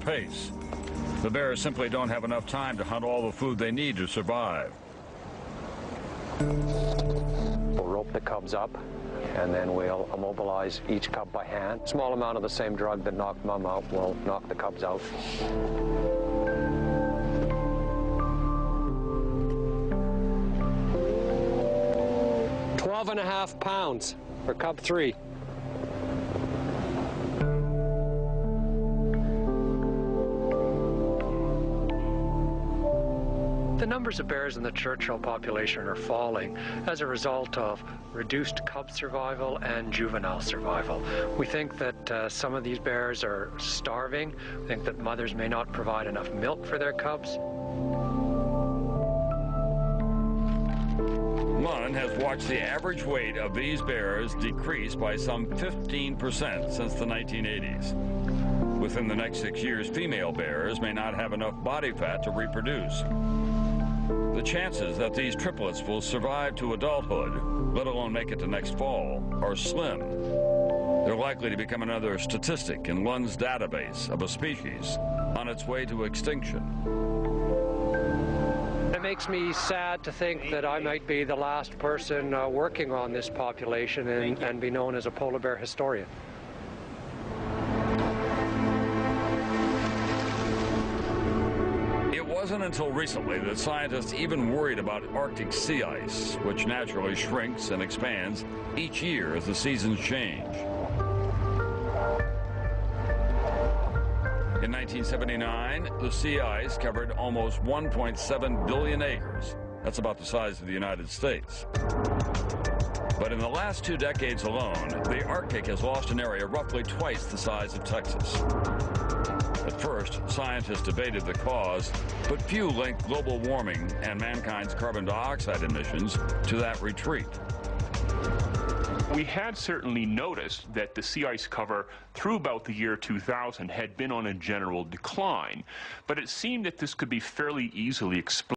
pace. The bears simply don't have enough time to hunt all the food they need to survive. We'll rope the cubs up, and then we'll immobilize each cub by hand. Small amount of the same drug that knocked Mom out will knock the cubs out. 12.5 pounds for cub 3. The numbers of bears in the Churchill population are falling as a result of reduced cub survival and juvenile survival. We think that some of these bears are starving. We think that mothers may not provide enough milk for their cubs. Munn has watched the average weight of these bears decrease by some 15% since the 1980s. Within the next 6 years, female bears may not have enough body fat to reproduce. The chances that these triplets will survive to adulthood, let alone make it to next fall, are slim. They're likely to become another statistic in Lund's database of a species on its way to extinction. It makes me sad to think that I might be the last person working on this population and be known as a polar bear historian. It wasn't until recently that scientists even worried about Arctic sea ice, which naturally shrinks and expands each year as the seasons change. In 1979, the sea ice covered almost 1.7 billion acres. That's about the size of the United States. But in the last 2 decades alone, the Arctic has lost an area roughly twice the size of Texas. At first, scientists debated the cause, but few linked global warming and mankind's carbon dioxide emissions to that retreat. We had certainly noticed that the sea ice cover through about the year 2000 had been on a general decline, but it seemed that this could be fairly easily explained.